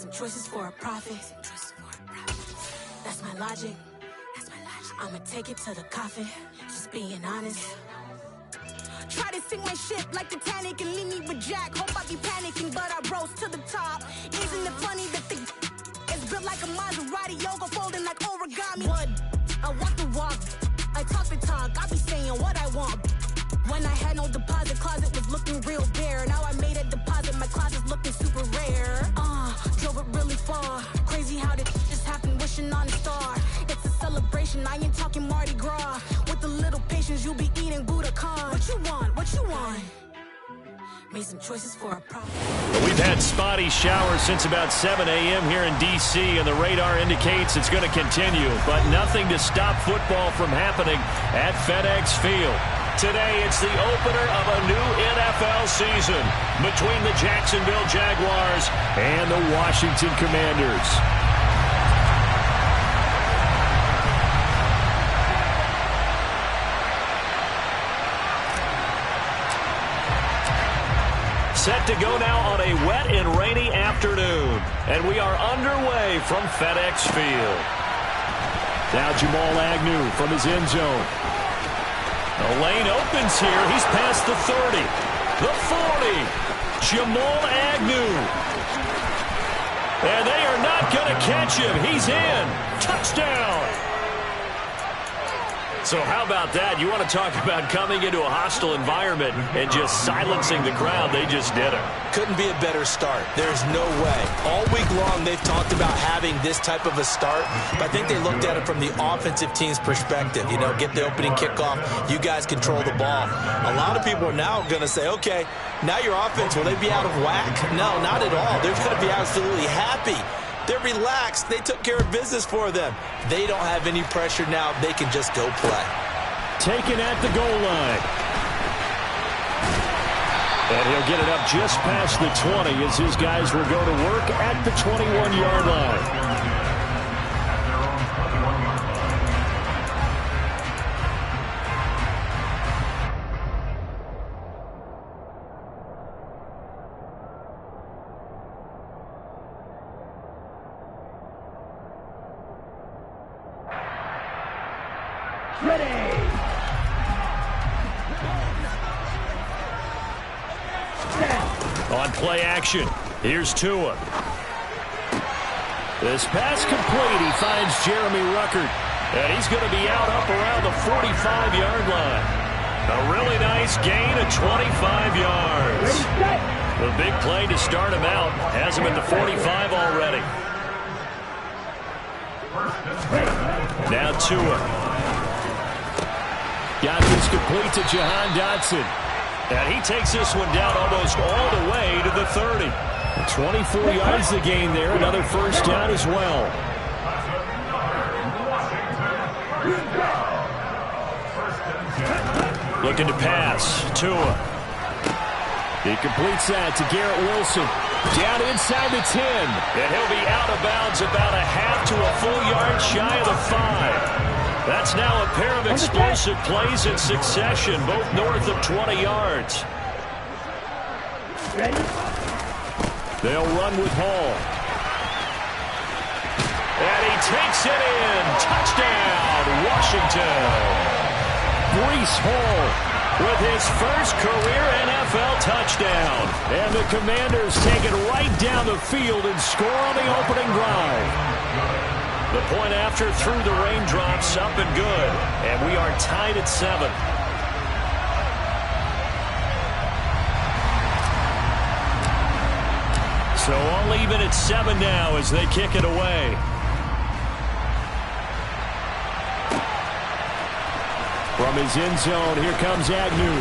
some choices for a profit. That's my logic. I'ma take it to the coffin. Just being honest. Try to sink my ship like Titanic and leave me with Jack. Hope I be panicking, but I rose to the top. Isn't it funny that the is built like a Maserati, yoga folding like origami? What? I walk the walk, I talk the talk. I be saying what I want. When I had no deposit, closet was looking real bare. Now I made a deposit, my closet's looking super rare. Drove it really far. Crazy how this just happened, wishing on a star. It's a celebration, I ain't talking Mardi Gras. With a little patience, you'll be eating Budokan. What you want? What you want? Made some choices for a profit. We've had spotty showers since about 7 a.m. here in D.C., and the radar indicates it's going to continue, but nothing to stop football from happening at FedEx Field. Today, it's the opener of a new NFL season between the Jacksonville Jaguars and the Washington Commanders. Set to go now on a wet and rainy afternoon, and we are underway from FedEx Field. Now Jamal Agnew from his end zone. The lane opens here. He's past the 30, the 40. Jamal Agnew. And they are not going to catch him. He's in. Touchdown. So how about that? You want to talk about coming into a hostile environment and just silencing the crowd. They just did it. Couldn't be a better start. There's no way. All week long they've talked about having this type of a start, but I think they looked at it from the offensive team's perspective. You know, get the opening kickoff. You guys control the ball. A lot of people are now going to say, okay, now your offense, will they be out of whack? No, not at all. They're going to be absolutely happy. They're relaxed. They took care of business for them. They don't have any pressure now. They can just go play. Taken at the goal line. And he'll get it up just past the 20 as his guys will go to work at the 21-yard line. On play action, here's Tua. This pass complete. He finds Jeremy Ruckert, and he's going to be out up around the 45-yard line. A really nice gain of 25 yards. The big play to start him out has him at the 45 already. Now Tua. Got this complete to Jahan Dotson. And he takes this one down almost all the way to the 30. 24 yards the gain there. Another first down as well. Looking to pass. Tua. He completes that to Garrett Wilson. Down inside the 10. And he'll be out of bounds about a half to a full yard shy of the 5. That's now a pair of explosive plays in succession, both north of 20 yards. They'll run with Hall. And he takes it in. Touchdown, Washington. Breece Hall with his first career NFL touchdown. And the Commanders take it right down the field and score on the opening drive. The point after through the raindrops, up and good. And we are tied at 7. So all even at 7 now as they kick it away. From his end zone, here comes Agnew.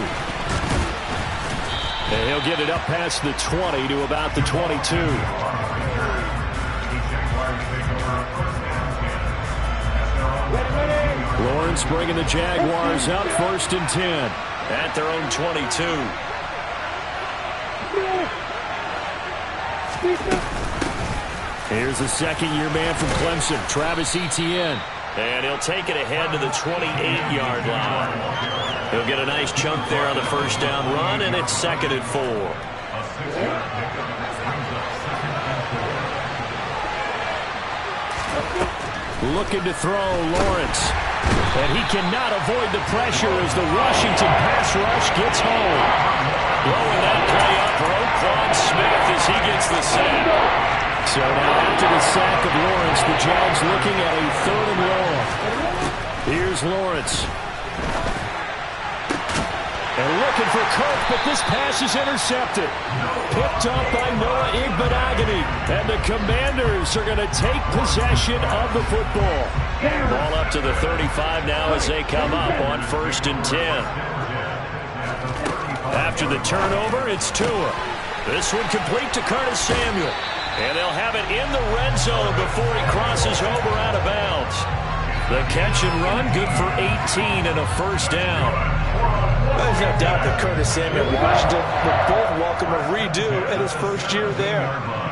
And he'll get it up past the 20 to about the 22. Lawrence bringing the Jaguars up 1st and 10 at their own 22. Here's the second-year man from Clemson, Travis Etienne. And he'll take it ahead to the 28-yard line. He'll get a nice chunk there on the first down run, and it's 2nd and 4. Looking to throw, Lawrence. And he cannot avoid the pressure as the Washington pass rush gets home. Throwing that play up for Roquan Smith as he gets the sack. So now after the sack of Lawrence, the Jags looking at a 3rd and long. Here's Lawrence. And looking for Kirk, but this pass is intercepted. Picked up by Noah Igbenogany. And the Commanders are going to take possession of the football. Ball up to the 35 now as they come up on 1st and 10. After the turnover, it's Tua. This one complete to Curtis Samuel. And they'll have it in the red zone before he crosses over out of bounds. The catch and run, good for 18 and a 1st down. There's no doubt that Curtis Samuel and Washington will both welcome a redo at his 1st year there.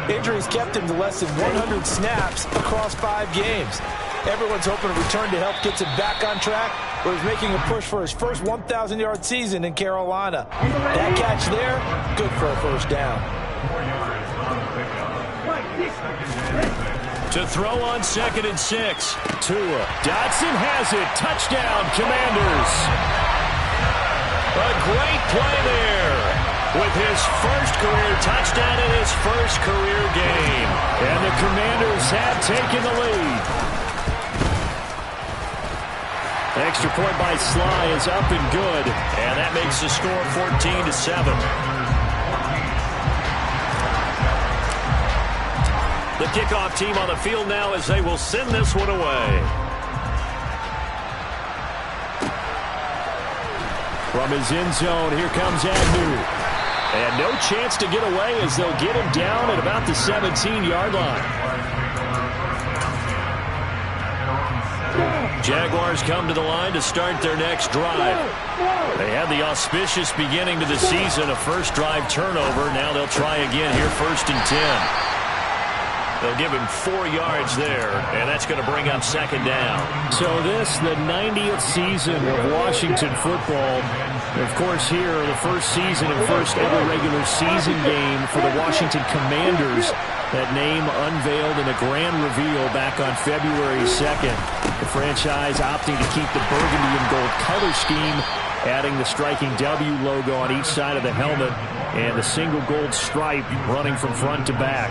Injuries kept him to less than 100 snaps across 5 games. Everyone's hoping a return to health gets him back on track, where he's making a push for his first 1,000-yard season in Carolina. That catch there, good for a 1st down. To throw on 2nd and 6. Tua. Dotson has it. Touchdown, Commanders. A great play there with his 1st career touchdown in his 1st career game. And the Commanders have taken the lead. Extra point by Sly is up and good. And that makes the score 14-7. The kickoff team on the field now as they will send this one away. From his end zone, here comes Agnew. And no chance to get away as they'll get him down at about the 17-yard line. Jaguars come to the line to start their next drive. They had the auspicious beginning to the season, a 1st drive turnover. Now they'll try again here, 1st and 10. They'll give him 4 yards there, and that's going to bring up 2nd down. So this, the 90th season of Washington football. Of course, here, the 1st season and 1st ever regular season game for the Washington Commanders. That name unveiled in a grand reveal back on February 2nd. The franchise opting to keep the burgundy and gold color scheme, adding the striking W logo on each side of the helmet and the single gold stripe running from front to back.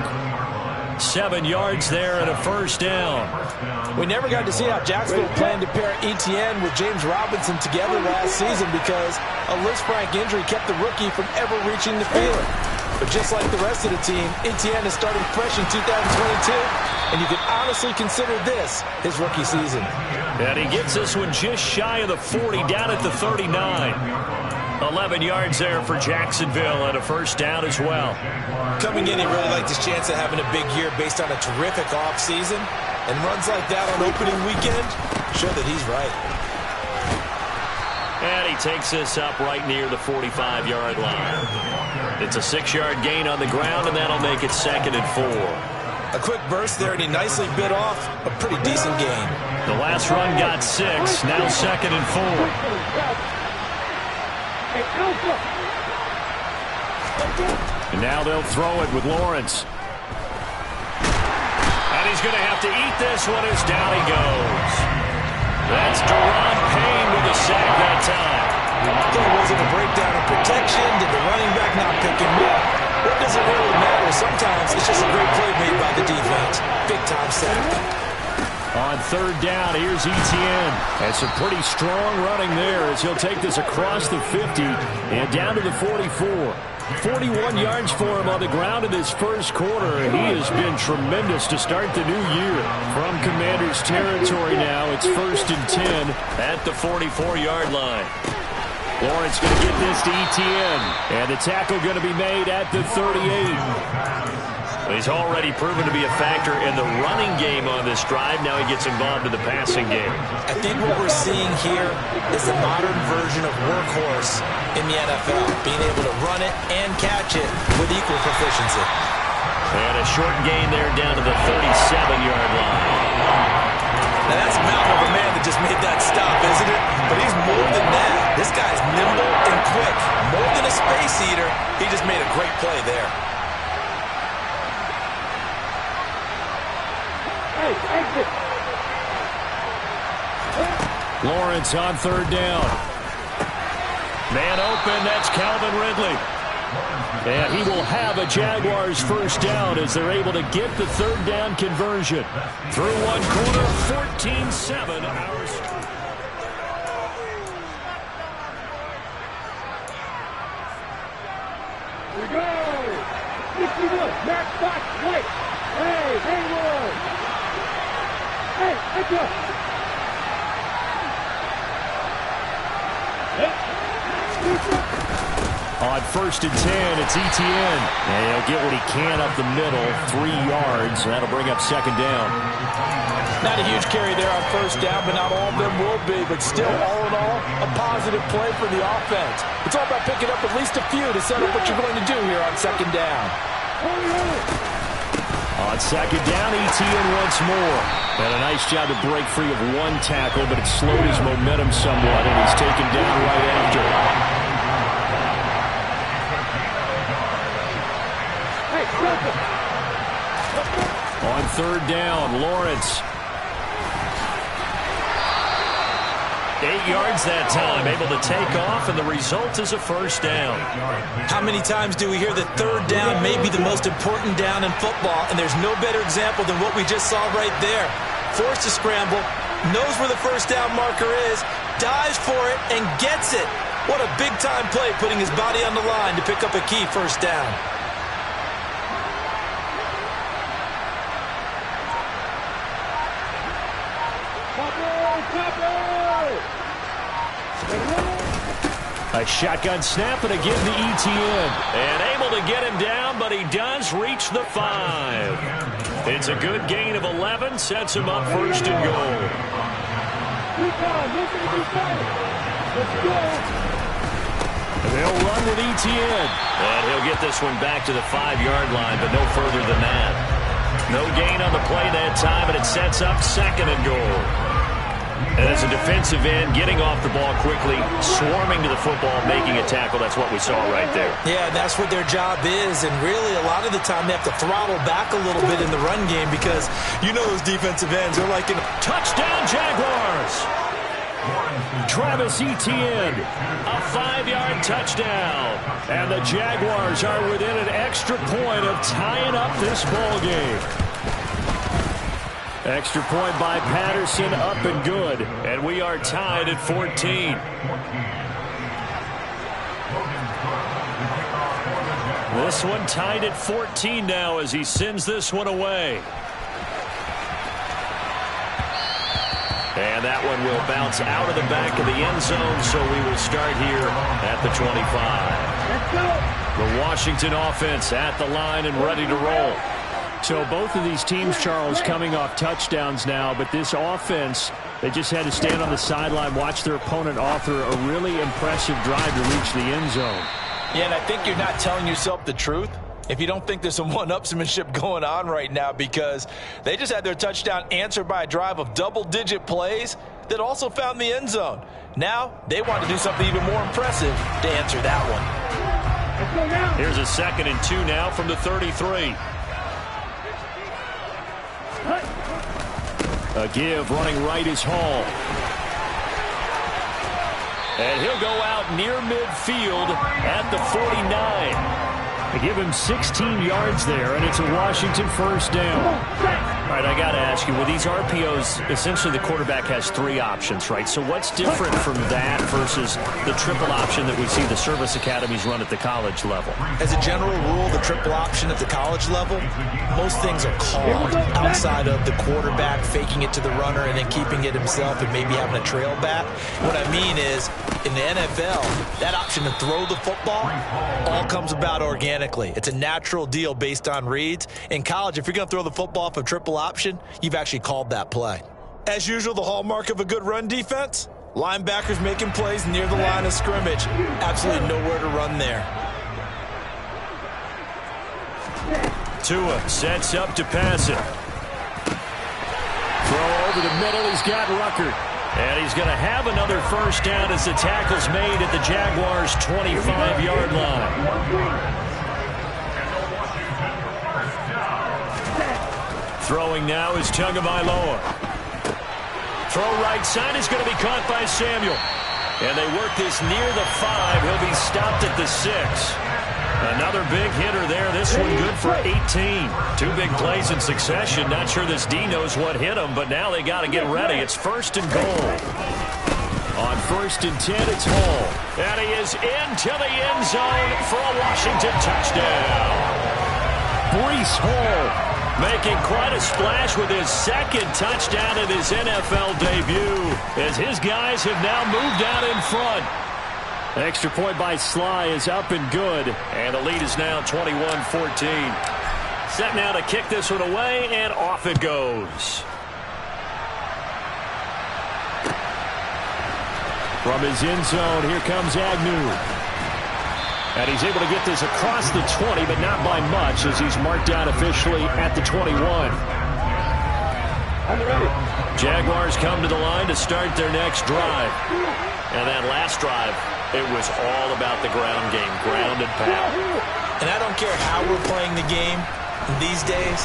7 yards there and a 1st down. We never got to see how Jacksonville planned to pair Etienne with James Robinson together last season because a Lisfranc injury kept the rookie from ever reaching the field. But just like the rest of the team, Etienne is starting fresh in 2022, and you can honestly consider this his rookie season. And he gets this one just shy of the 40, down at the 39. 11 yards there for Jacksonville and a 1st down as well. Coming in, he really liked his chance of having a big year based on a terrific offseason. And runs like that on opening weekend show that he's right. And he takes this up right near the 45-yard line. It's a 6-yard gain on the ground, and that'll make it 2nd and 4. A quick burst there, and he nicely bit off a pretty decent gain. The last run got 6, now 2nd and 4. And now they'll throw it with Lawrence. And he's going to have to eat this one as down he goes. That's Deron Payne with a sack that time. There wasn't a breakdown in protection. Did the running back not pick him up? What does it really matter? Sometimes it's just a great play made by the defense. Big-time sack. On 3rd down, here's Etienne. And some pretty strong running there as he'll take this across the 50 and down to the 44. 41 yards for him on the ground in his 1st quarter. He has been tremendous to start the new year. From Commanders territory now, it's 1st and 10 at the 44-yard line. Lawrence going to get this to Etienne. And the tackle going to be made at the 38. He's already proven to be a factor in the running game on this drive. Now he gets involved in the passing game. I think what we're seeing here is the modern version of workhorse in the NFL, being able to run it and catch it with equal proficiency. And a short gain there down to the 37-yard line. Now that's a mountain of a man that just made that stop, isn't it? But he's more than that. This guy's nimble and quick. More than a space eater, he just made a great play there. Lawrence on third down. Man open, that's Calvin Ridley. And he will have a Jaguars first down as they're able to get the third down conversion. Through one quarter, 14-7. Here we go. 61. Max box. Right. Hey, Hayward. Hey, let's go. On first and 10, it's Etienne. And he'll get what he can up the middle, 3 yards. That'll bring up second down. Not a huge carry there on first down, but not all of them will be. But still, all in all, a positive play for the offense. It's all about picking up at least a few to set up what you're going to do here on second down. On second down, Etienne once more. And a nice job to break free of one tackle, but it slowed his momentum somewhat, and he's taken down right after. On third down, Lawrence. 8 yards that time, able to take off, and the result is a first down. How many times do we hear that third down may be the most important down in football, and there's no better example than what we just saw right there. Forced to scramble, knows where the first down marker is, dives for it, and gets it. What a big-time play, putting his body on the line to pick up a key first down. A shotgun snap and again to Etienne. And able to get him down, but he does reach the 5. It's a good gain of 11, sets him up first and goal. They'll run with Etienne. And he'll get this one back to the 5-yard line, but no further than that. No gain on the play that time, and it sets up second and goal. And as a defensive end, getting off the ball quickly, swarming to the football, making a tackle, that's what we saw right there. Yeah, that's what their job is, and really a lot of the time they have to throttle back a little bit in the run game because you know those defensive ends are like in a touchdown Jaguars. Travis Etienne, a 5-yard touchdown. And the Jaguars are within an extra point of tying up this ball game. Extra point by Patterson, up and good. And we are tied at 14. This one tied at 14 now as he sends this one away. And that one will bounce out of the back of the end zone, so we will start here at the 25. The Washington offense at the line and ready to roll. So both of these teams, Charles, coming off touchdowns now, but this offense, they just had to stand on the sideline, watch their opponent author a really impressive drive to reach the end zone. Yeah, and I think you're not telling yourself the truth if you don't think there's some one-upsmanship going on right now, because they just had their touchdown answered by a drive of double-digit plays that also found the end zone. Now they want to do something even more impressive to answer that one. Here's a 2nd and 2 now from the 33. A give, running right is Hall. And he'll go out near midfield at the 49. They give him 16 yards there, and it's a Washington first down. All right, I got to ask you, with these RPOs, essentially the quarterback has 3 options, right? So what's different from that versus the triple option that we see the service academies run at the college level? As a general rule, the triple option at the college level, most things are called outside of the quarterback faking it to the runner and then keeping it himself and maybe having a trail back. What I mean is, in the NFL, that option to throw the football all comes about organically. It's a natural deal based on reads. In college, if you're going to throw the football off a triple option, you've actually called that play. As usual, the hallmark of a good run defense, linebackers making plays near the line of scrimmage. Absolutely nowhere to run there. Tua sets up to pass it. Throw over the middle, he's got Ruckert. And he's going to have another first down as the tackle's made at the Jaguars' 25-yard line. Throwing now is Tagovailoa. Throw right side is going to be caught by Samuel. And they work this near the 5. He'll be stopped at the 6. Another big hitter there. This one good for 18. 2 big plays in succession. Not sure this D knows what hit him, but now they got to get ready. It's 1st and goal. On 1st and 10, it's Hall. And he is into the end zone for a Washington touchdown. Breece Hall making quite a splash with his 2nd touchdown in his NFL debut, as his guys have now moved out in front. Extra point by Sly is up and good, and the lead is now 21-14. Set now to kick this one away, and off it goes. From his end zone, here comes Agnew. And he's able to get this across the 20, but not by much, as he's marked down officially at the 21. Jaguars come to the line to start their next drive. And that last drive, it was all about the ground game, ground and pound. And I don't care how we're playing the game these days,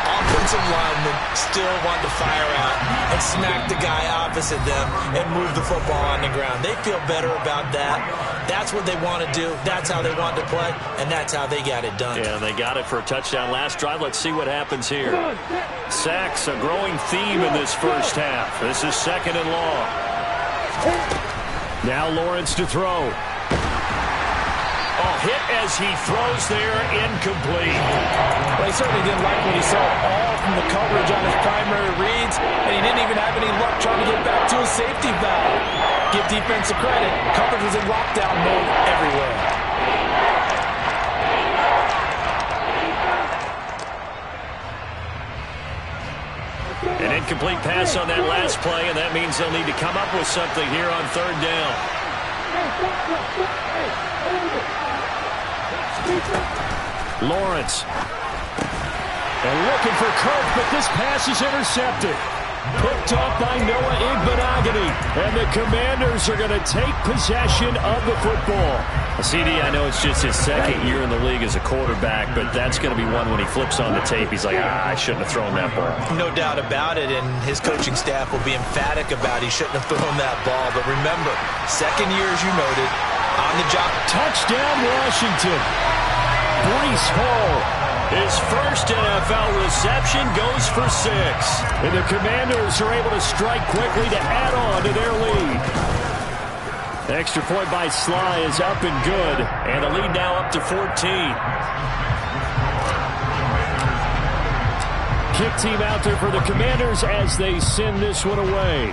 offensive linemen still want to fire out and smack the guy opposite them and move the football on the ground. They feel better about that. That's what they want to do. That's how they want to play, and that's how they got it done. Yeah, they got it for a touchdown last drive. Let's see what happens here. Sacks, a growing theme in this first half. This is 2nd and long. Now Lawrence to throw. Oh, hit as he throws there, incomplete. Well, he certainly didn't like what he saw all from the coverage on his primary reads, and he didn't even have any luck trying to get back to his safety valve. Give defensive credit. Coverage was in lockdown mode everywhere. An incomplete pass on that last play, and that means they'll need to come up with something here on 3rd down. Lawrence. And looking for Kirk, but this pass is intercepted. Picked off by Noah Igbenogany. And the Commanders are going to take possession of the football. CD, I know it's just his 2nd year in the league as a quarterback, but that's going to be one when he flips on the tape. He's like, I shouldn't have thrown that ball. No doubt about it, and his coaching staff will be emphatic about he shouldn't have thrown that ball. But remember, 2nd year, as you noted, on the job. Touchdown, Washington. Breece Hall. His first NFL reception goes for 6. And the Commanders are able to strike quickly to add on to their lead. Extra point by Sly is up and good. And the lead now up to 14. Kick team out there for the Commanders as they send this one away.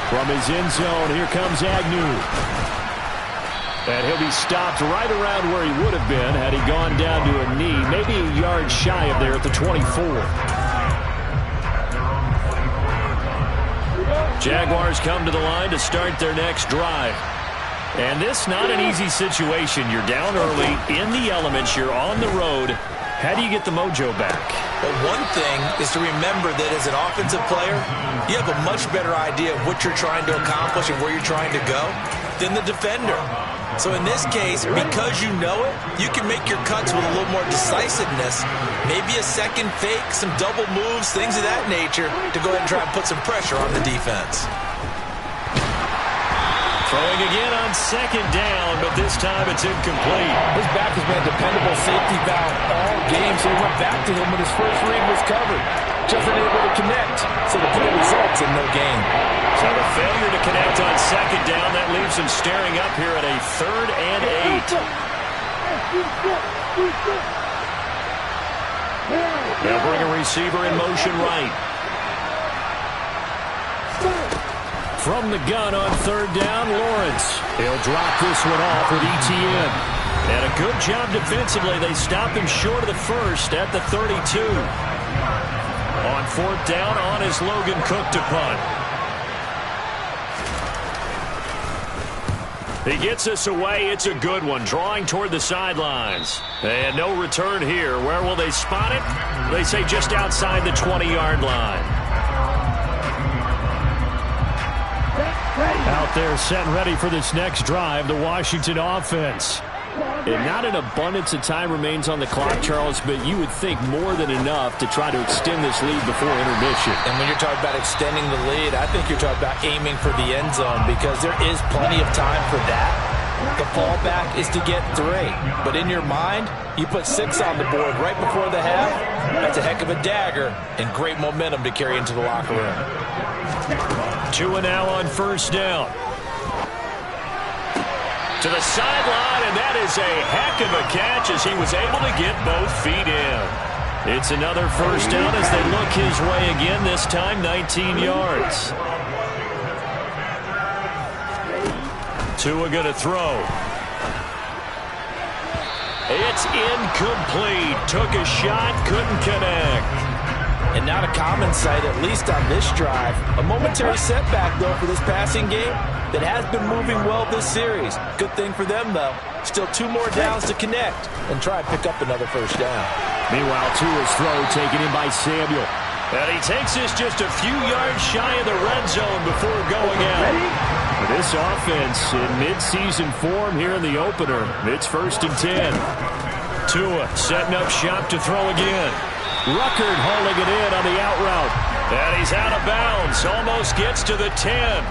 From his end zone, here comes Agnew. And he'll be stopped right around where he would have been had he gone down to a knee, maybe a yard shy of there at the 24. Jaguars come to the line to start their next drive. And this not an easy situation. You're down early, in the elements, you're on the road. How do you get the mojo back? Well, one thing is to remember that as an offensive player, you have a much better idea of what you're trying to accomplish and where you're trying to go than the defender. So in this case, because you know it, you can make your cuts with a little more decisiveness. Maybe a second fake, some double moves, things of that nature to go ahead and try and put some pressure on the defense. Throwing again on 2nd down, but this time it's incomplete. His back has been a dependable safety valve all game, so he went back to him when his first read was covered. Just unable to connect, so the play results in no gain. So the failure to connect on 2nd down, that leaves him staring up here at a 3rd and 8. They'll bring a receiver in motion right. From the gun on 3rd down, Lawrence. He'll drop this one off with ETN. And a good job defensively. They stop him short of the first at the 32. On 4th down, on is Logan Cook to punt. He gets us away. It's a good one. Drawing toward the sidelines. And no return here. Where will they spot it? They say just outside the 20-yard line. Out there set and ready for this next drive, the Washington offense. And not an abundance of time remains on the clock, Charles, but you would think more than enough to try to extend this lead before intermission. And when you're talking about extending the lead, I think you're talking about aiming for the end zone because there is plenty of time for that. The fallback is to get 3. But in your mind, you put 6 on the board right before the half. That's a heck of a dagger and great momentum to carry into the locker room. 2 now on first down. To the sideline, and that is a heck of a catch as he was able to get both feet in. It's another first down as they look his way again, this time 19 yards. Tua going to throw. It's incomplete. Took a shot, couldn't connect. And not a common sight, at least on this drive. A momentary setback, though, for this passing game that has been moving well this series. Good thing for them, though. Still 2 more downs to connect and try and pick up another first down. Meanwhile, Tua's throw taken in by Samuel. And he takes this just a few yards shy of the red zone before going out. For this offense in midseason form here in the opener, it's 1st and 10. Tua setting up shop to throw again. Ruckert hauling it in on the out route. And he's out of bounds. Almost gets to the 10.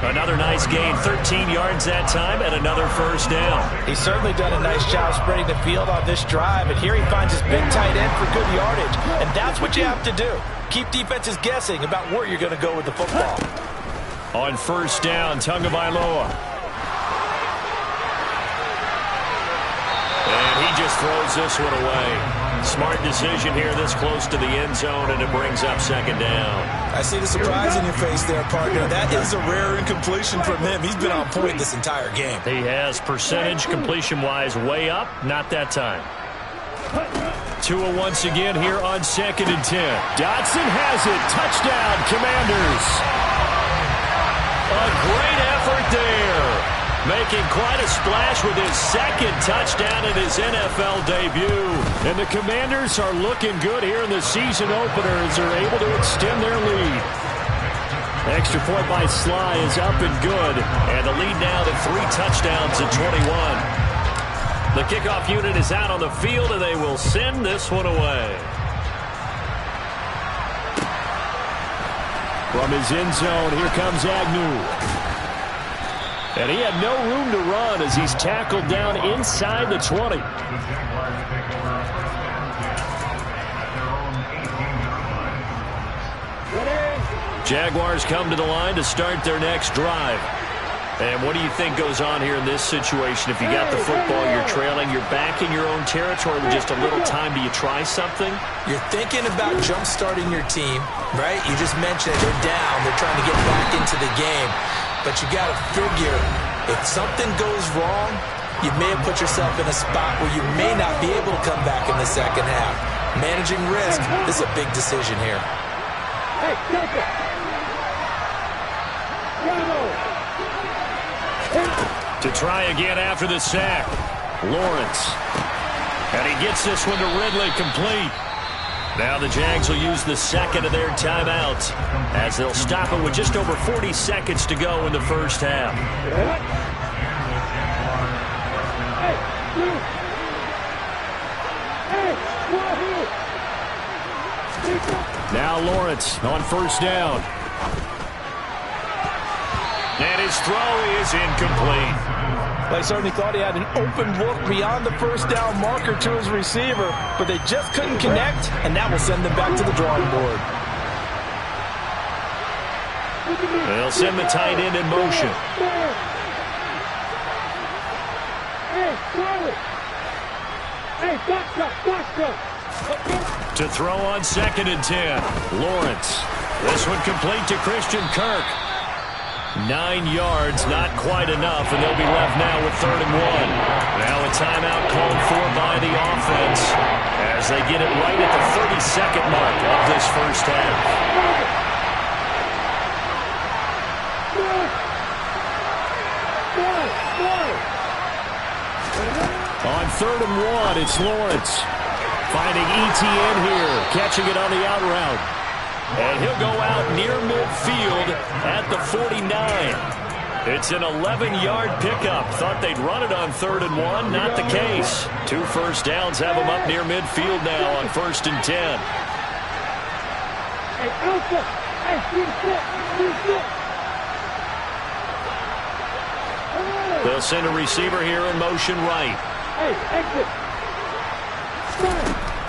Another nice gain, 13 yards that time, and another first down. He's certainly done a nice job spreading the field on this drive, and here he finds his big tight end for good yardage. And that's what you have to do. Keep defenses guessing about where you're going to go with the football. On first down, Tagovailoa. And he just throws this one away. Smart decision here this close to the end zone, and it brings up 2nd down. I see the surprise in your face there, partner. That is a rare incompletion from him. He's been on point this entire game. He has percentage completion-wise way up. Not that time. Tua once again here on 2nd and 10. Dotson has it. Touchdown, Commanders. A great effort there. Making quite a splash with his 2nd touchdown in his NFL debut. And the Commanders are looking good here in the season opener as they're able to extend their lead. Extra point by Sly is up and good. And the lead now to 3 touchdowns at 21. The kickoff unit is out on the field, and they will send this one away. From his end zone, here comes Agnew. And he had no room to run as he's tackled down inside the 20. Jaguars come to the line to start their next drive. And what do you think goes on here in this situation? If you got the football, you're trailing, you're back in your own territory with just a little time. Do you try something? You're thinking about jump-starting your team, right? You just mentioned they're down. They're trying to get back into the game. But you got to figure, if something goes wrong, you may have put yourself in a spot where you may not be able to come back in the second half. Managing risk, this is a big decision here. Hey, take it. To try again after the sack, Lawrence. And he gets this one to Ridley complete. Now the Jags will use the 2nd of their timeouts as they'll stop it with just over 40 seconds to go in the first half. Now Lawrence on first down. And his throw is incomplete. They certainly thought he had an open look beyond the first down marker to his receiver, but they just couldn't connect, and that will send them back to the drawing board. They'll send the tight end in motion. To throw on 2nd and 10, Lawrence. This one complete to Christian Kirk. 9 yards, not quite enough, and they'll be left now with 3rd and 1. Now a timeout called for by the offense as they get it right at the 32nd mark of this first half. On 3rd and 1, it's Lawrence. Finding ETN here, catching it on the out route. And he'll go out near midfield at the 49. It's an 11-yard pickup. Thought they'd run it on 3rd and 1. Not the case. 2 first downs have them up near midfield now on 1st and 10. They'll send a receiver here in motion right.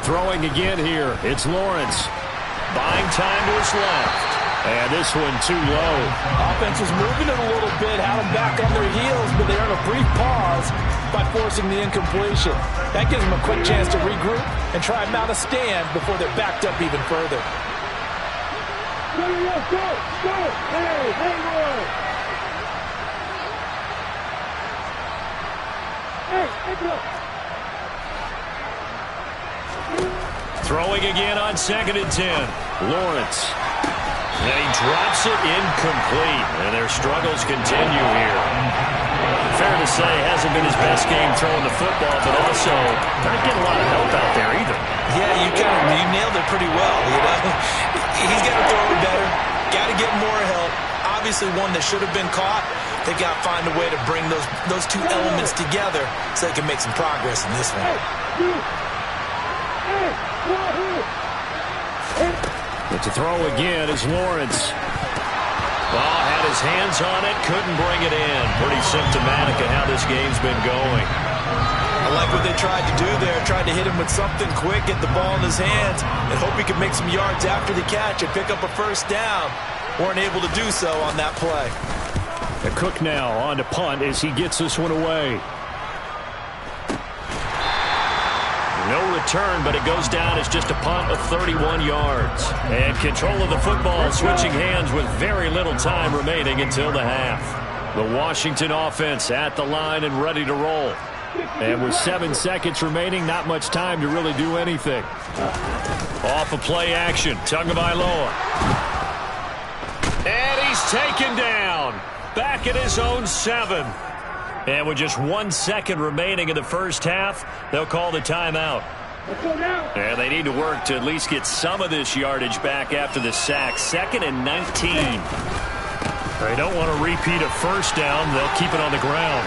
Throwing again here. It's Lawrence. Buying time to his left. And this one too low. Offense was moving it a little bit, had them back on their heels, but they earned a brief pause by forcing the incompletion. That gives them a quick chance to regroup and try and mount a stand before they're backed up even further. Throwing again on 2nd and 10. Lawrence. And he drops it incomplete. And their struggles continue here. Fair to say, hasn't been his best game throwing the football, but also not getting a lot of help out there either. Yeah, you nailed it pretty well. He's got to throw it better. Got to get more help. Obviously one that should have been caught. They got to find a way to bring those two elements together so they can make some progress in this one. But to throw again is Lawrence. Well, had his hands on it, couldn't bring it in. Pretty symptomatic of how this game's been going. I like what they tried to do there. Tried to hit him with something quick, get the ball in his hands, and hope he could make some yards after the catch and pick up a first down. Weren't able to do so on that play. The Cook now on to punt as he gets this one away. No return, but it goes down as just a punt of 31 yards. And control of the football switching hands with very little time remaining until the half. The Washington offense at the line and ready to roll. And with 7 seconds remaining, not much time to really do anything. Off of play action, Tagovailoa. And he's taken down. Back at his own 7. And with just 1 second remaining in the first half, they'll call the timeout. And they need to work to at least get some of this yardage back after the sack. 2nd and 19. They don't want to repeat a first down. They'll keep it on the ground.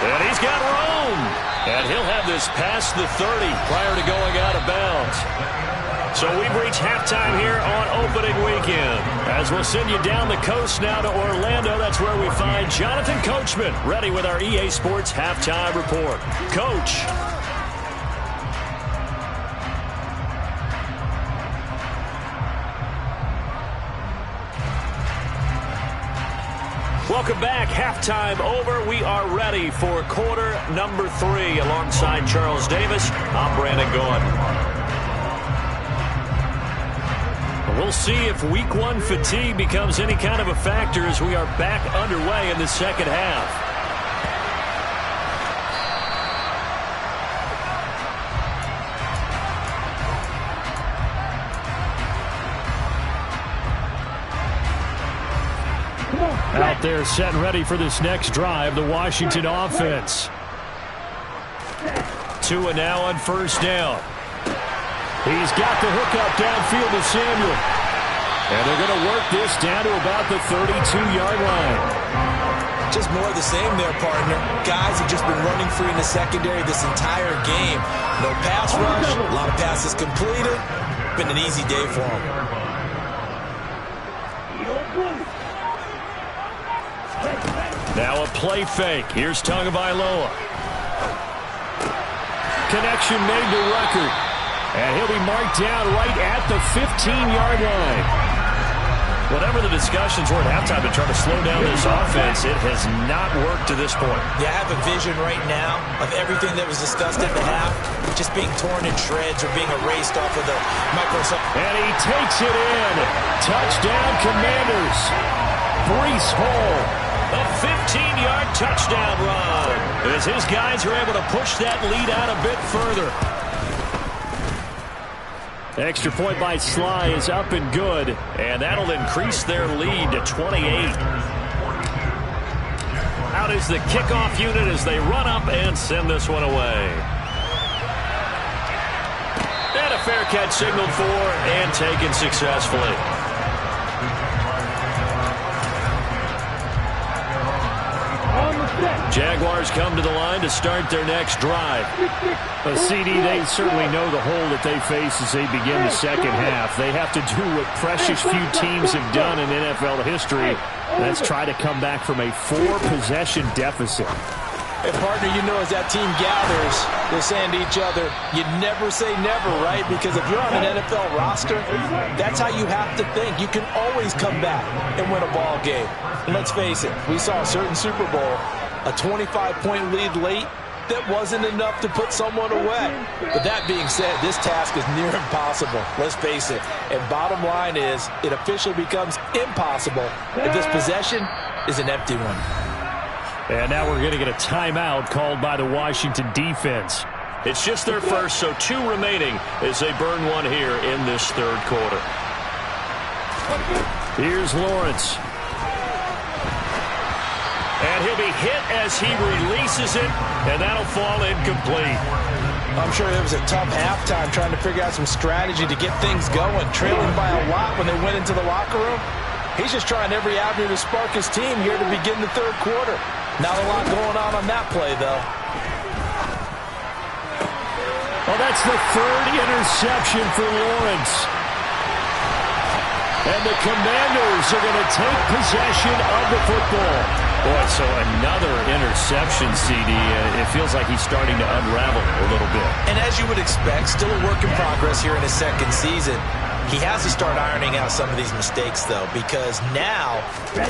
And he's got room. And he'll have this past the 30 prior to going out of bounds. So we've reached halftime here on opening weekend. As we'll send you down the coast now to Orlando, that's where we find Jonathan Coachman, ready with our EA Sports Halftime Report. Coach. Welcome back. Halftime over. We are ready for quarter number 3. Alongside Charles Davis, I'm Brandon Gaudin. We'll see if week 1 fatigue becomes any kind of a factor as we are back underway in the second half. Out there set and ready for this next drive, the Washington offense. Tua now on first down. He's got the hook up downfield to Samuel. And they're going to work this down to about the 32-yard line. Just more of the same there, partner. Guys have just been running free in the secondary this entire game. No pass rush, a lot of passes completed. Been an easy day for them. Now a play fake. Here's Tagovailoa. Connection made to Record. And he'll be marked down right at the 15-yard line. Whatever the discussions were at halftime to try to slow down this offense, it has not worked to this point. Yeah, I have a vision right now of everything that was discussed at the half just being torn in shreds or being erased off of the Microsoft. And he takes it in. Touchdown, Commanders. Breece Hall. A 15-yard touchdown run as his guys are able to push that lead out a bit further. Extra point by Sly is up and good, and that'll increase their lead to 28. Out is the kickoff unit as they run up and send this one away. And a fair catch signaled for and taken successfully. Jaguars come to the line to start their next drive. CD, they certainly know the hole that they face as they begin the second half. They have to do what precious few teams have done in NFL history. Let's try to come back from a 4-possession deficit. Hey, partner, you know as that team gathers, they're saying to each other, you never say never, right? Because if you're on an NFL roster, that's how you have to think. You can always come back and win a ball game. And let's face it, we saw a certain Super Bowl, a 25-point lead late, that wasn't enough to put someone away. But that being said, this task is near impossible. Let's face it. And bottom line is, it officially becomes impossible if this possession is an empty one. And now we're going to get a timeout called by the Washington defense. It's just their first, so 2 remaining as they burn one here in this third quarter. Here's Lawrence. And he'll be hit as he releases it, and that'll fall incomplete. I'm sure it was a tough halftime trying to figure out some strategy to get things going, trailing by a lot when they went into the locker room. He's just trying every avenue to spark his team here to begin the third quarter. Not a lot going on that play, though. Well, that's the 3rd interception for Lawrence. And the Commanders are going to take possession of the football. Boy, so another interception, CD. It feels like he's starting to unravel a little bit. And as you would expect, still a work in progress here in his second season. He has to start ironing out some of these mistakes, though, because now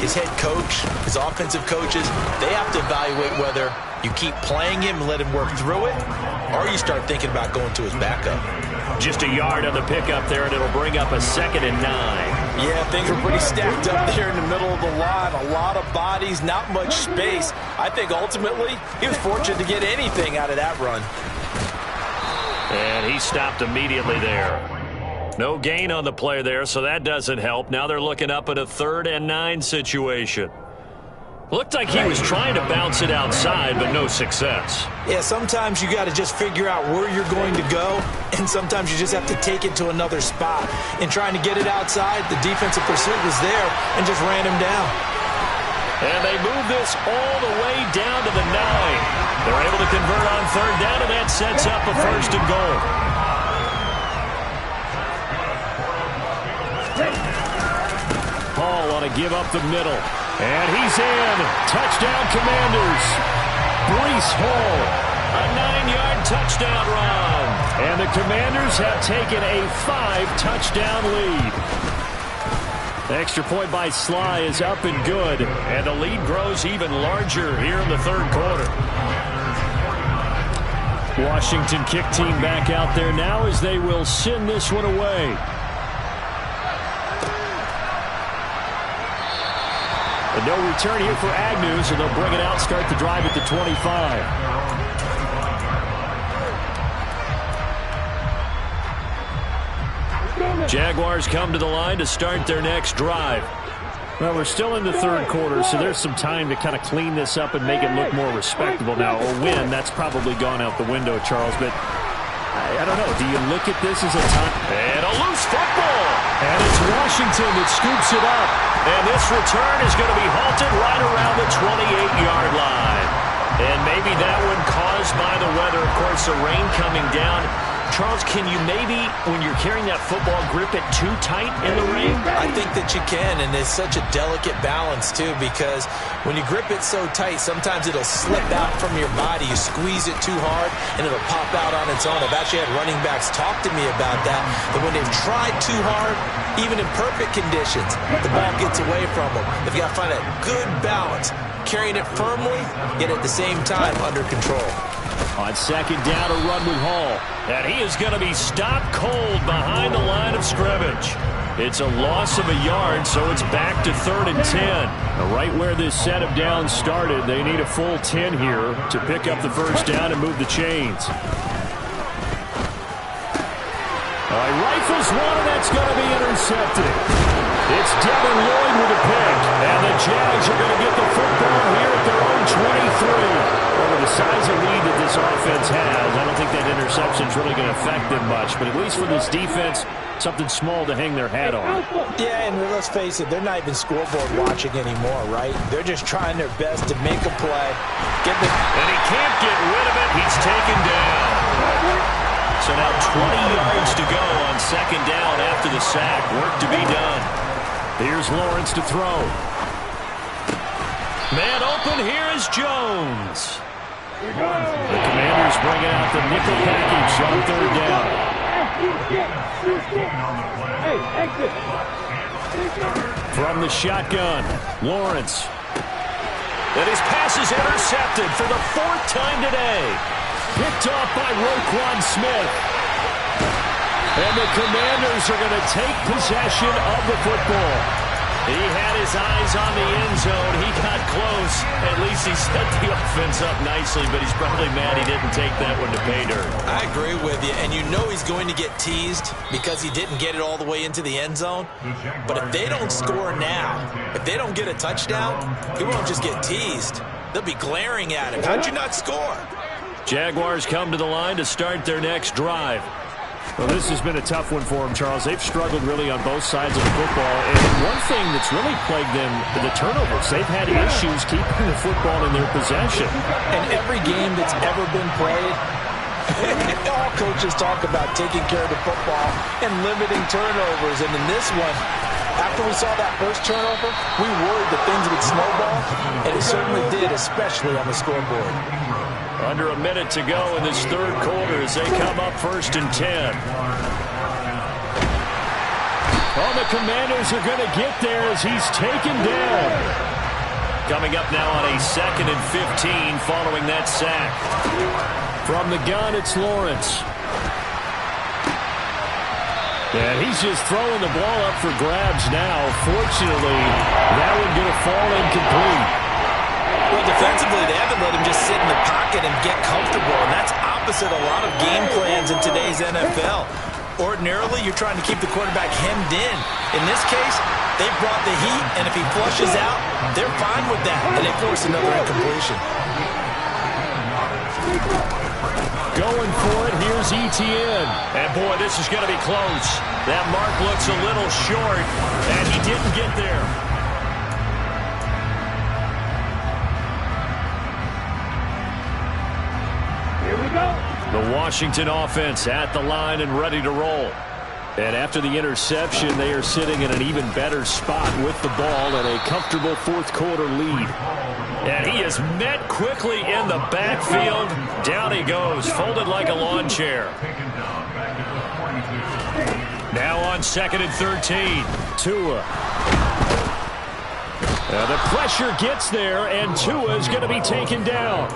his head coach, his offensive coaches, they have to evaluate whether you keep playing him and let him work through it, or you start thinking about going to his backup. Just a yard on the pickup there, and it'll bring up a 2nd and 9. Yeah, things are pretty stacked up there in the middle of the line. A lot of bodies, not much space. I think ultimately he was fortunate to get anything out of that run. And he stopped immediately there. No gain on the play there, so that doesn't help. Now they're looking up at a 3rd and 9 situation. Looked like he was trying to bounce it outside, but no success. Yeah, sometimes you got to just figure out where you're going to go, and sometimes you just have to take it to another spot. In trying to get it outside, the defensive pursuit was there and just ran him down. And they move this all the way down to the 9. They're able to convert on 3rd down, and that sets up a 1st and goal. Hall on a give up the middle. And he's in. Touchdown, Commanders. Breece Hall, a 9-yard touchdown run. And the Commanders have taken a 5-touchdown lead. The extra point by Sly is up and good. And the lead grows even larger here in the third quarter. Washington kick team back out there now as they will send this one away. And no return here for Agnew, so they'll bring it out, start the drive at the 25. Jaguars come to the line to start their next drive. Well, we're still in the third quarter, so there's some time to kind of clean this up and make it look more respectable now. Or win, that's probably gone out the window, Charles, but I don't know. Do you look at this as a time? And a loose football! And it's Washington that scoops it up. And this return is going to be halted right around the 28-yard line. And maybe that one caused by the weather. Of course, the rain coming down. Charles, can you maybe, when you're carrying that football, grip it too tight in the rain? I think that you can, and it's such a delicate balance, too, because when you grip it so tight, sometimes it'll slip out from your body. You squeeze it too hard, and it'll pop out on its own. I've actually had running backs talk to me about that when they've tried too hard, even in perfect conditions, the ball gets away from them. They've got to find that good balance, carrying it firmly, yet at the same time under control. On 2nd down, a run with Hall. And he is going to be stopped cold behind the line of scrimmage. It's a loss of a yard, so it's back to 3rd and 10. Now, right where this set of downs started, they need a full 10 here to pick up the first down and move the chains. Rifles one, and that's going to be intercepted. It's Devin Lloyd with a pick, and the Jags are going to get the football here at their own 23. Over the size of lead that this offense has, I don't think that interception's really going to affect them much. But at least for this defense, something small to hang their hat on. Yeah, and let's face it, they're not even scoreboard watching anymore, right? They're just trying their best to make a play. And he can't get rid of it. He's taken down. So now 20 yards to go on second down after the sack. Work to be done. Here's Lawrence to throw. Man open, here is Jones. The Commanders bringing out the nickel package on third down. From the shotgun, Lawrence. And his pass is intercepted for the fourth time today. Picked off by Roquan Smith. And the Commanders are going to take possession of the football. He had his eyes on the end zone. He got close. At least he set the offense up nicely, but he's probably mad he didn't take that one to pay dirt. I agree with you, and you know he's going to get teased because he didn't get it all the way into the end zone. But if they don't score now, if they don't get a touchdown, he won't just get teased. They'll be glaring at him. How'd you not score? Jaguars come to the line to start their next drive. Well, this has been a tough one for them, Charles. They've struggled really on both sides of the football. And one thing that's really plagued them, the turnovers. They've had issues keeping the football in their possession. And every game that's ever been played, all coaches talk about taking care of the football and limiting turnovers. And in this one, after we saw that first turnover, we worried that things would snowball. And it certainly did, especially on the scoreboard. Under a minute to go in this third quarter as they come up 1st and 10. Oh, the Commanders are going to get there as he's taken down. Coming up now on a 2nd and 15 following that sack. From the gun, it's Lawrence. And he's just throwing the ball up for grabs now. Fortunately, that one going to fall incomplete. Well, defensively, they haven't let him just sit in the pocket and get comfortable, and that's opposite a lot of game plans in today's NFL. Ordinarily, you're trying to keep the quarterback hemmed in. In this case, they brought the heat, and if he flushes out, they're fine with that, and they force another incompletion. Going for it, here's Etienne. And boy, this is going to be close. That mark looks a little short, and he didn't get there. The Washington offense at the line and ready to roll. And after the interception, they are sitting in an even better spot with the ball and a comfortable fourth quarter lead. And he is met quickly in the backfield. Down he goes, folded like a lawn chair. Now on 2nd and 13, Tua. The pressure gets there, and Tua is going to be taken down.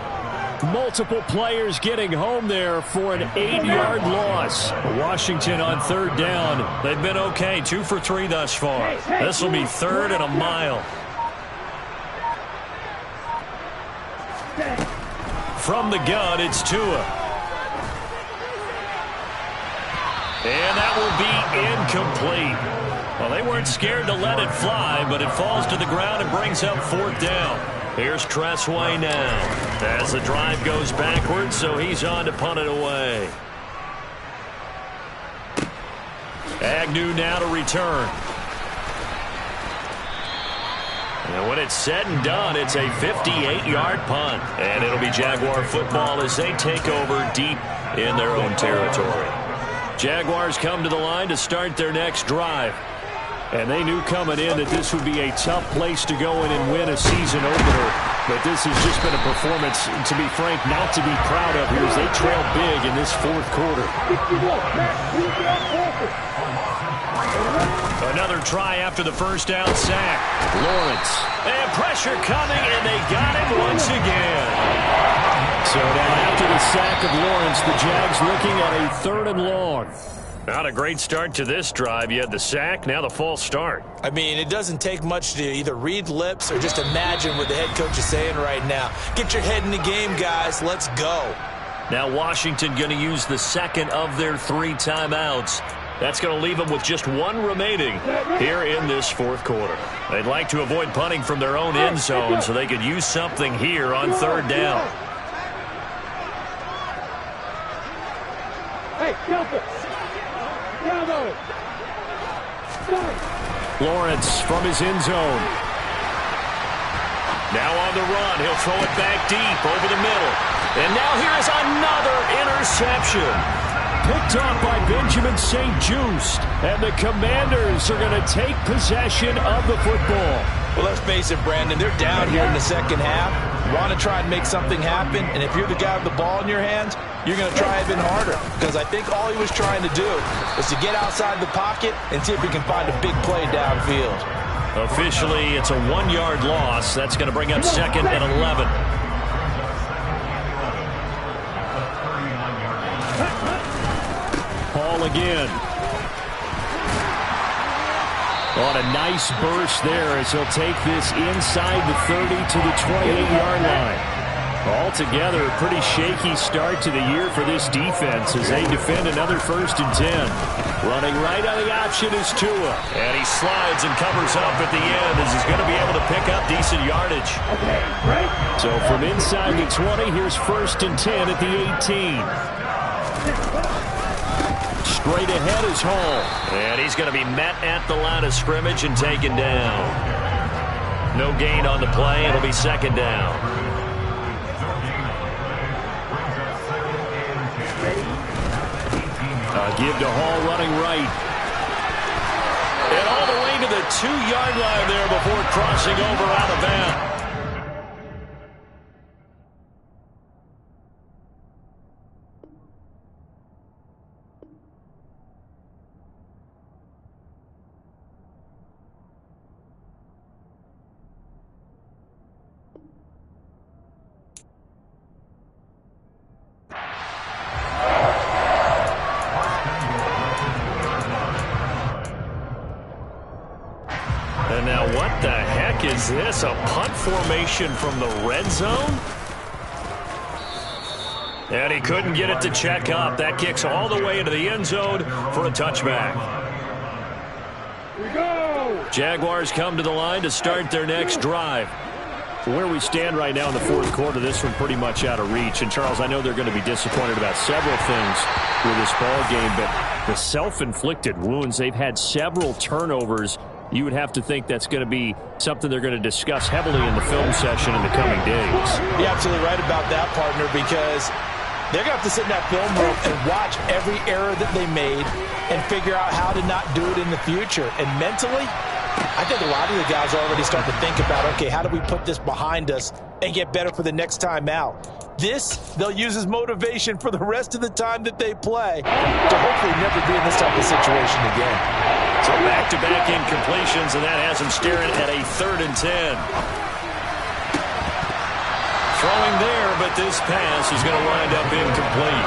Multiple players getting home there for an 8-yard loss. Washington on third down. They've been okay, 2 for 3 thus far. This will be 3rd and a mile. From the gun, it's Tua. And that will be incomplete. Well, they weren't scared to let it fly, but it falls to the ground and brings up 4th down. Here's Tressway now as the drive goes backwards, so he's on to punt it away. Agnew now to return. And when it's said and done, it's a 58-yard punt. And it'll be Jaguar football as they take over deep in their own territory. Jaguars come to the line to start their next drive. And they knew coming in that this would be a tough place to go in and win a season opener. But this has just been a performance, to be frank, not to be proud of here as they trail big in this fourth quarter. Another try after the first down sack. Lawrence. And pressure coming, and they got him once again. So now after the sack of Lawrence, the Jags looking at a 3rd and long. Not a great start to this drive. You had the sack, now the false start. I mean, it doesn't take much to either read lips or just imagine what the head coach is saying right now. Get your head in the game, guys. Let's go. Now Washington going to use the second of their 3 timeouts. That's going to leave them with just 1 remaining here in this fourth quarter. They'd like to avoid punting from their own end zone so they could use something here on 3rd down. Hey, Delta! Bravo! Lawrence from his end zone. Now on the run. He'll throw it back deep over the middle. And now here is another interception. Picked off by Benjamin St. Just. And the Commanders are going to take possession of the football. Well, let's face it, Brandon. They're down here in the second half. Want to try and make something happen. And if you're the guy with the ball in your hands, you're going to try even harder. Because I think all he was trying to do was to get outside the pocket and see if he can find a big play downfield. Officially, it's a 1-yard loss. That's going to bring up 2nd and 11. Paul again. On a nice burst there as he'll take this inside the 30 to the 28-yard line. Altogether, a pretty shaky start to the year for this defense as they defend another 1st and 10. Running right on the option is Tua. And he slides and covers up at the end as he's going to be able to pick up decent yardage. So from inside the 20, here's 1st and 10 at the 18. Straight ahead is Hall. And he's going to be met at the line of scrimmage and taken down. No gain on the play. It'll be 2nd down. Give to Hall running right. And all the way to the 2-yard line there before crossing over out of bounds. And now what the heck is this? A punt formation from the red zone? And he couldn't get it to check up. That kicks all the way into the end zone for a touchback. Here we go! Jaguars come to the line to start their next drive. Where we stand right now in the 4th quarter, this one pretty much out of reach. And, Charles, I know they're going to be disappointed about several things with this ball game, but the self-inflicted wounds, they've had several turnovers. You would have to think that's going to be something they're going to discuss heavily in the film session in the coming days. You're absolutely right about that, partner, because they're going to have to sit in that film room and watch every error that they made and figure out how to not do it in the future. And mentally, I think a lot of the guys are already starting to think about, okay, how do we put this behind us and get better for the next time out? This, they'll use as motivation for the rest of the time that they play to hopefully never be in this type of situation again. So back-to-back incompletions, and that has him staring at a 3rd and 10. Throwing there, but this pass is going to wind up incomplete.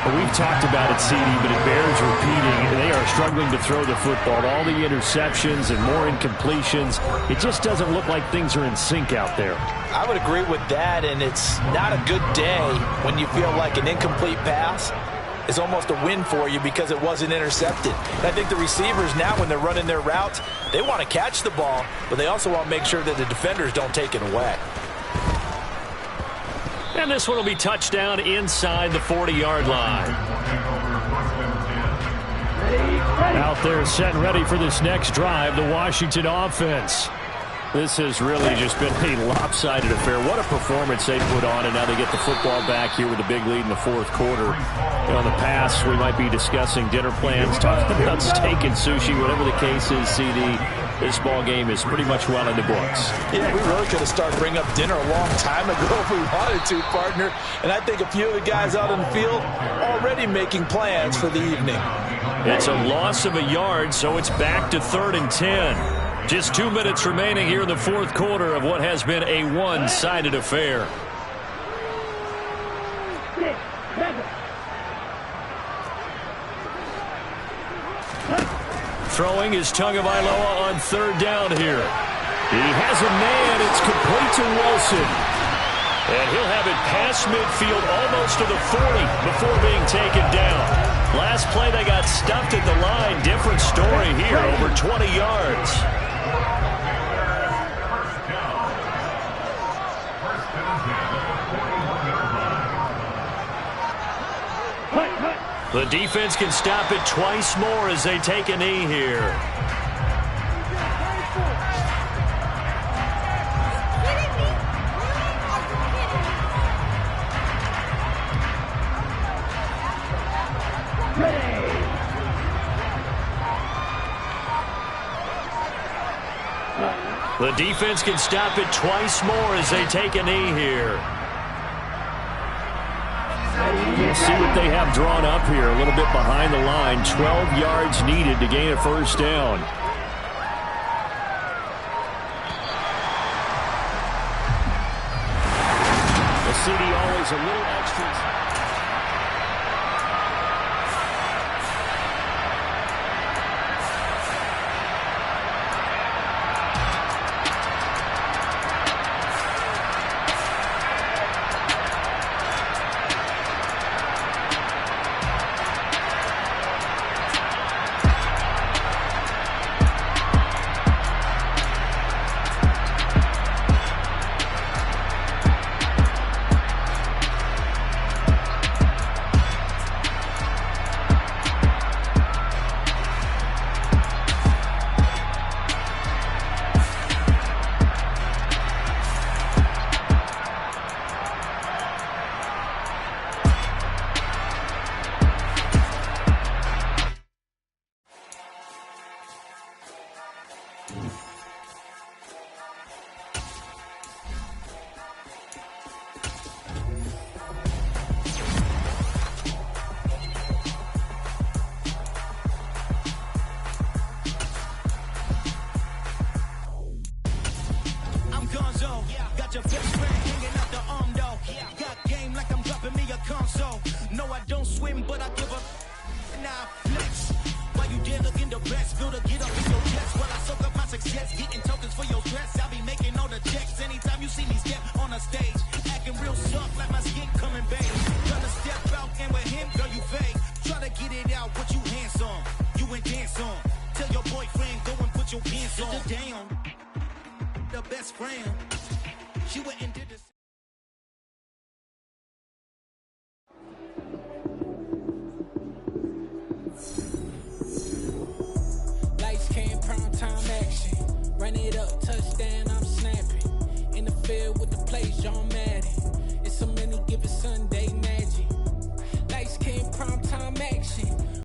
Well, we've talked about it, CD, but it bears repeating. They are struggling to throw the football. All the interceptions and more incompletions. It just doesn't look like things are in sync out there. I would agree with that, and it's not a good day when you feel like an incomplete pass is almost a win for you because it wasn't intercepted. And I think the receivers now, when they're running their routes, they want to catch the ball, but they also want to make sure that the defenders don't take it away. And this one will be touchdown inside the 40-yard line. Out there set and ready for this next drive, the Washington offense. This has really just been a lopsided affair. What a performance they put on, and now they get the football back here with a big lead in the 4th quarter. You know, in the past, we might be discussing dinner plans, talking about steak and sushi, whatever the case is, CD. This ball game is pretty much well in the books. Yeah, we really could have started bringing up dinner a long time ago if we wanted to, partner. And I think a few of the guys out on the field already making plans for the evening. It's a loss of a yard, so it's back to 3rd and 10. Just 2 minutes remaining here in the 4th quarter of what has been a one-sided affair. Throwing is Tagovailoa on 3rd down here. He has a man. It's complete to Wilson. And he'll have it past midfield almost to the 40 before being taken down. Last play they got stuffed at the line. Different story here, over 20 yards. The defense can stop it twice more as they take a knee here. The defense can stop it twice more as they take a knee here. We'll see what they have drawn up here. A little bit behind the line. 12 yards needed to gain a first down. The city always a little extra. Lights came, prime time action. Run it up, touchdown.